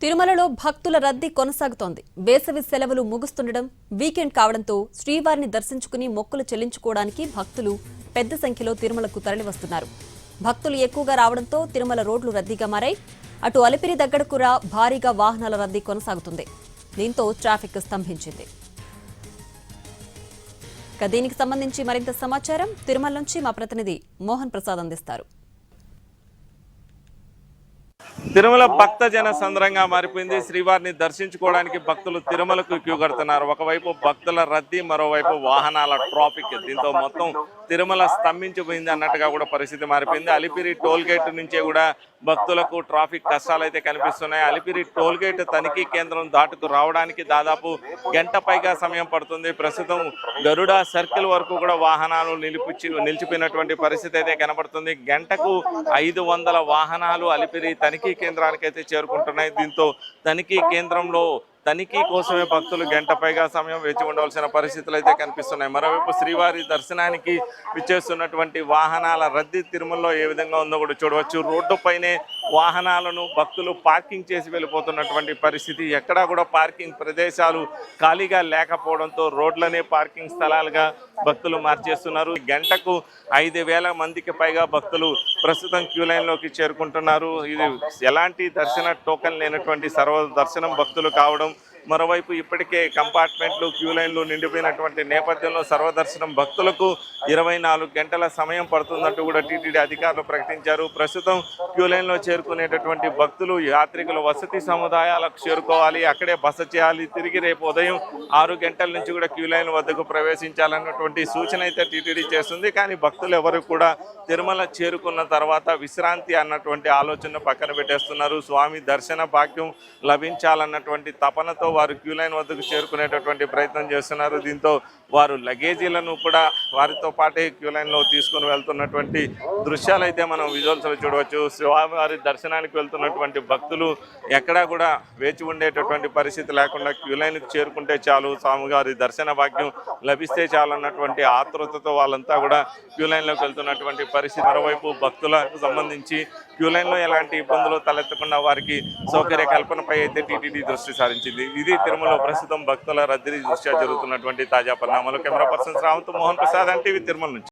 తిరుమలలో భక్తుల రద్దీ కొనసాగుతోంది. వేసవి సెలవులు ముగుస్తుండడం, వీకెండ్ కావడంతో శ్రీవారిని దర్శించుకుని మొక్కులు చెల్లించుకోవడానికి భక్తులు పెద్ద సంఖ్యలో తిరుమలకు తరలివస్తున్నారు. భక్తులు ఎక్కువగా రావడంతో తిరుమల రోడ్లు రద్దీగా మారాయి. అటు అలిపిరి దగ్గరకు భారీగా వాహనాల రద్దీ కొనసాగుతుంది. దీంతో ట్రాఫిక్ స్తంభించింది. దీనికి సంబంధించి మరింత సమాచారం తిరుమల నుంచి మా ప్రతినిధి మోహన్ ప్రసాద్ అందిస్తారు. తిరుమల భక్త జన సంద్రంగా మారిపోయింది. శ్రీవారిని దర్శించుకోవడానికి భక్తులు తిరుమలకు క్యూ కడుతున్నారు. ఒకవైపు భక్తుల రద్దీ, మరోవైపు వాహనాల ట్రాఫిక్. దీంతో మొత్తం తిరుమల స్తంభించిపోయింది అన్నట్టుగా కూడా పరిస్థితి మారిపోయింది. అలిపిరి టోల్ గేట్ నుంచే కూడా భక్తులకు ట్రాఫిక్ కష్టాలు అయితే కనిపిస్తున్నాయి. అలిపిరి టోల్ గేట్ తనిఖీ కేంద్రం దాటుకు రావడానికి దాదాపు గంట పైగా సమయం పడుతుంది. ప్రస్తుతం గరుడ సర్కిల్ వరకు కూడా వాహనాలు నిలిచిపోయినటువంటి పరిస్థితి అయితే కనబడుతుంది. గంటకు 500 వాహనాలు అలిపిరి తనిఖీ కేంద్రానికి అయితే చేరుకుంటున్నాయి. దీంతో తనిఖీ కేంద్రంలో తనిఖీ కోసమే భక్తులు గంట పైగా సమయం వేచి ఉండవలసిన పరిస్థితులు అయితే కనిపిస్తున్నాయి. మరోవైపు శ్రీవారి దర్శనానికి విచ్చేస్తున్నటువంటి వాహనాల రద్దీ తిరుమలలో ఏ విధంగా ఉందో కూడా చూడవచ్చు. రోడ్డుపైనే వాహనాలను భక్తులు పార్కింగ్ చేసి వెళ్ళిపోతున్నటువంటి పరిస్థితి. ఎక్కడా కూడా పార్కింగ్ ప్రదేశాలు ఖాళీగా లేకపోవడంతో రోడ్లనే పార్కింగ్ స్థలాలుగా భక్తులు మార్చేస్తున్నారు. గంటకు 5,000 మందికి పైగా భక్తులు ప్రస్తుతం క్యూ లైన్లోకి చేరుకుంటున్నారు. ఇది ఎలాంటి దర్శన టోకెన్ లేనటువంటి సర్వ దర్శనం భక్తులు కావడం, మరోవైపు ఇప్పటికే కంపార్ట్మెంట్లు క్యూ లైన్లు నిండిపోయినటువంటి నేపథ్యంలో సర్వదర్శనం భక్తులకు 24 గంటల సమయం పడుతుందంటూ కూడా టీటీడీ అధికారులు ప్రకటించారు. ప్రస్తుతం క్యూ లైన్లో చేరుకునేటటువంటి భక్తులు యాత్రికులు వసతి సముదాయాలకు చేరుకోవాలి, అక్కడే బస చేయాలి. తిరిగి రేపు ఉదయం 6 గంటల నుంచి కూడా క్యూ లైన్ వద్దకు ప్రవేశించాలన్నటువంటి సూచన అయితే టీటీడీ చేస్తుంది. కానీ భక్తులు ఎవరు కూడా తిరుమల చేరుకున్న తర్వాత విశ్రాంతి అన్నటువంటి ఆలోచన పక్కన పెట్టేస్తున్నారు. స్వామి దర్శన భాగ్యం లభించాలన్నటువంటి తపనతో వారు క్యూ లైన్ వద్దకు చేరుకునేటటువంటి ప్రయత్నం చేస్తున్నారు. దీంతో వారు లగేజీలను కూడా వారితో పాటే క్యూ లైన్లో తీసుకుని వెళ్తున్నటువంటి దృశ్యాలు అయితే మనం విజువల్స్లో చూడవచ్చు. స్వామివారి దర్శనానికి వెళ్తున్నటువంటి భక్తులు ఎక్కడా కూడా వేచి ఉండేటటువంటి పరిస్థితి లేకుండా క్యూ లైన్కి చేరుకుంటే చాలు, స్వామివారి దర్శన భాగ్యం లభిస్తే చాలు అన్నటువంటి ఆతృతతో వాళ్ళంతా కూడా క్యూ లైన్లోకి వెళ్తున్నటువంటి పరిస్థితి. మరోవైపు భక్తులకు సంబంధించి క్యూ లైన్లో ఎలాంటి ఇబ్బందులు తలెత్తకుండా వారికి సౌకర్య కల్పనపై అయితే టీటీడీ దృష్టి సారించింది. ఇది తిరుమల ప్రస్తుతం భక్తుల రద్దీ దృష్ట్యా జరుగుతున్నటువంటి తాజా పరిణామాలు. కెమెరా పర్సన్ రావుతో మోహన్ ప్రసాద్, ఎన్టీవీ తిరుమల నుంచి.